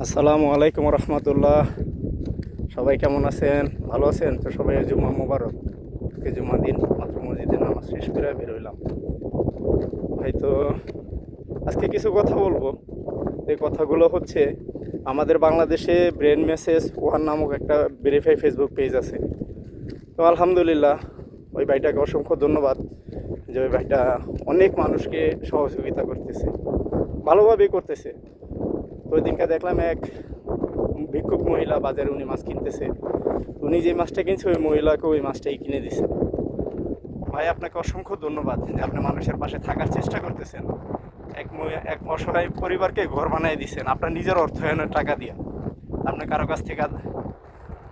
আসসালামু আলাইকুম রহমতুল্লাহ। সবাই কেমন আছেন? ভালো আছেন তো? সবাই জুম্মা মোবারক। আজকে জুম্মা দিন, মাত্র মসজিদে নামাজ শেষ করে বের হইলাম। হয়তো আজকে কিছু কথা বলবো। এই কথাগুলো হচ্ছে, আমাদের বাংলাদেশে ব্রেন মেসেজ ওয়ান নামক একটা ভেরিফাই ফেসবুক পেজ আছে। তো আলহামদুলিল্লাহ, ওই ভাইটাকে অসংখ্য ধন্যবাদ যে ওই ভাইটা অনেক মানুষকে সহযোগিতা করতেছে, ভালোভাবেই করতেছে। তো ওই দিনকে দেখলাম এক ভিক্ষুক মহিলা বাজারে উনি মাছ কিনতেছে। উনি যে মাছটা কিনছে ওই মহিলাকে ওই মাছটাই কিনে দিছে। ভাই, আপনাকে অসংখ্য ধন্যবাদ যে আপনি মানুষের পাশে থাকার চেষ্টা করতেছেন। এক অসহায় পরিবারকে ঘর বানিয়ে দিচ্ছেন আপনার নিজের অর্থায়নের টাকা দিয়ে। আপনি কারো কাছ থেকে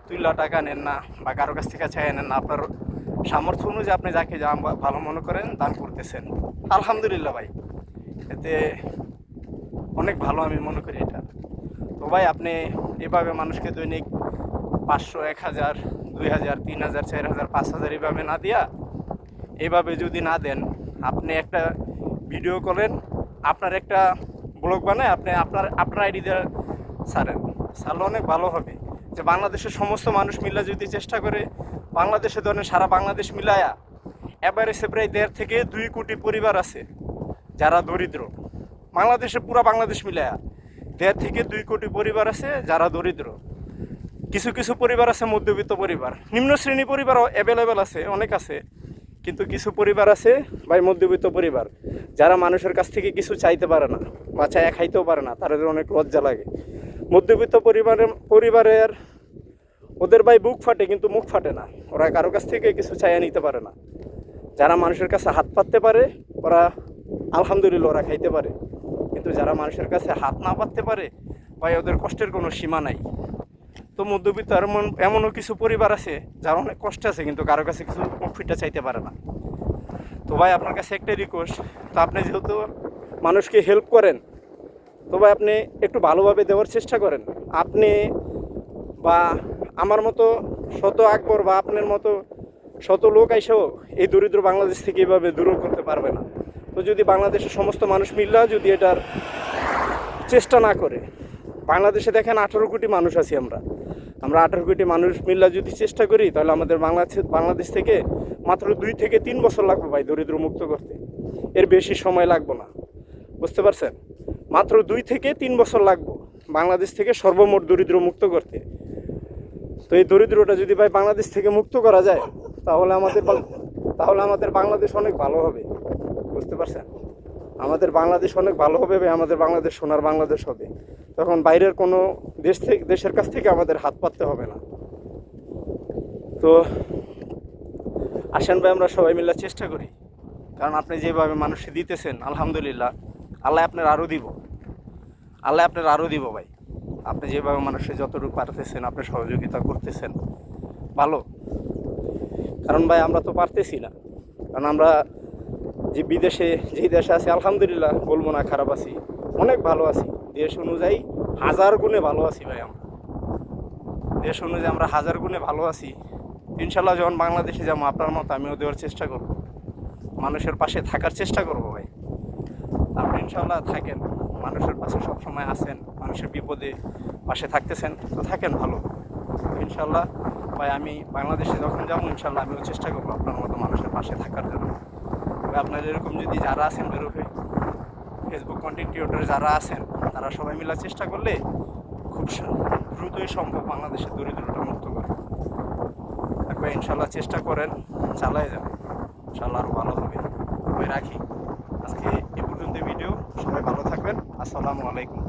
তুইলা টাকা নেন না বা কারো কাছ থেকে চাই নেন না, আপনার সামর্থ্য অনুযায়ী আপনি যাকে যা ভালো মনে করেন দান করতেছেন। আলহামদুলিল্লাহ ভাই, এতে অনেক ভালো আমি মনে করি এটা। তো ভাই, আপনি এভাবে মানুষকে দৈনিক 500, 1000, 2000, 3000, 4000, 5000 এভাবে না দিয়া, এভাবে যদি না দেন, আপনি একটা ভিডিও করেন, আপনার একটা ব্লগ বানায় আপনি আপনার আইডি দিয়ে ছাড়লে অনেক ভালো হবে। যে বাংলাদেশের সমস্ত মানুষ মিলে যদি চেষ্টা করে, বাংলাদেশে ধরেন সারা বাংলাদেশ মিলায়া এভারেজে প্রায় 1.5 থেকে 2 কোটি পরিবার আছে যারা দরিদ্র। বাংলাদেশে পুরো বাংলাদেশ মিলায়া 1.5 থেকে 2 কোটি পরিবার আছে যারা দরিদ্র। কিছু কিছু পরিবার আছে মধ্যবিত্ত পরিবার, নিম্ন শ্রেণী পরিবারও অ্যাভেলেবেল আছে, অনেক আছে। কিন্তু কিছু পরিবার আছে ভাই, মধ্যবিত্ত পরিবার, যারা মানুষের কাছ থেকে কিছু চাইতে পারে না বা চাইয়া খাইতেও পারে না, তাদের অনেক লজ্জা লাগে। মধ্যবিত্ত পরিবারের ওদের ভাই বুক ফাটে কিন্তু মুখ ফাটে না, ওরা কারো কাছ থেকে কিছু চাইয়া নিতে পারে না। যারা মানুষের কাছে হাত পাততে পারে ওরা আলহামদুলিল্লাহ ওরা খাইতে পারে। কিন্তু যারা মানুষের কাছে হাত না পাততে পারে ভাই, ওদের কষ্টের কোনো সীমা নাই। তো মধ্যবিত্ত এমনও কিছু পরিবার আছে যারা অনেক কষ্ট আছে কিন্তু কারো কাছে কিছু মুখ ফিটা চাইতে পারে না। তো ভাই, আপনার কাছে একটাই রিকোয়েস্ট, তো আপনি যেহেতু মানুষকে হেল্প করেন, তো ভাই আপনি একটু ভালোভাবে দেওয়ার চেষ্টা করেন। আপনি বা আমার মতো শত আকবর বা আপনার মতো শত লোক আইসেও এই দরিদ্র বাংলাদেশ থেকে এইভাবে দূর করতে পারবে না। তো যদি বাংলাদেশের সমস্ত মানুষ মিললেও যদি এটার চেষ্টা না করে, বাংলাদেশে দেখেন 18 কোটি মানুষ আছি আমরা 18 কোটি মানুষ মিল্লা যদি চেষ্টা করি, তাহলে আমাদের বাংলাদেশ থেকে মাত্র 2 থেকে 3 বছর লাগবে ভাই দরিদ্র মুক্ত করতে। এর বেশি সময় লাগবে না, বুঝতে পারছেন? মাত্র 2 থেকে 3 বছর লাগবে বাংলাদেশ থেকে সর্বমোট দরিদ্র মুক্ত করতে। তো এই দরিদ্রটা যদি ভাই বাংলাদেশ থেকে মুক্ত করা যায়, তাহলে আমাদের বাংলাদেশ অনেক ভালো হবে, বুঝতে পারছেন? আমাদের বাংলাদেশ অনেক ভালো হবে ভাই, আমাদের বাংলাদেশ সোনার বাংলাদেশ হবে। তখন বাইরের কোনো দেশের কাছ থেকে আমাদের হাত পাততে হবে না। তো আসেন ভাই, আমরা সবাই মিলে চেষ্টা করি। কারণ আপনি যেভাবে মানুষকে দিতেছেন, আলহামদুলিল্লাহ, আল্লাহ আপনার আরও দিব ভাই। আপনি যেভাবে মানুষকে যতটুকু পারতেছেন আপনি সহযোগিতা করতেছেন, ভালো। কারণ ভাই, আমরা তো পারতেছি না। কারণ আমরা যে বিদেশে যেই দেশে আছি, আলহামদুলিল্লাহ বলবো না খারাপ আছি, অনেক ভালো আছি। দেশ অনুযায়ী 1000 গুণে ভালো আছি ভাই। দেশ অনুযায়ী আমরা 1000 গুণে ভালো আছি। ইনশাল্লাহ যখন বাংলাদেশে যাবো, আপনার মতো আমিও দেওয়ার চেষ্টা করব, মানুষের পাশে থাকার চেষ্টা করব ভাই। আপনি ইনশাল্লাহ থাকেন, মানুষের পাশে সবসময় আছেন, মানুষের বিপদে পাশে থাকতেছেন, তো থাকেন ভালো। ইনশাল্লাহ ভাই, আমি বাংলাদেশে যখন যাবো ইনশাল্লাহ আমিও চেষ্টা করবো আপনার মতো মানুষের পাশে থাকার জন্য। আপনার এরকম যদি যারা আছেন বেরোবে ফেসবুক কন্টেন্ট ক্রিয়েটর যারা আছেন, তারা সবাই মিলে চেষ্টা করলে খুব দ্রুতই সম্ভব বাংলাদেশের দরিদ্রতা মুক্ত করা। একবার ইনশাল্লাহ চেষ্টা করেন, চালায় যাবেন, ইনশাল্লাহ আরও ভালো হবে। ওই রাখি, আজকে এ পর্যন্ত ভিডিও। সবাই ভালো থাকবেন। আসসালামু আলাইকুম।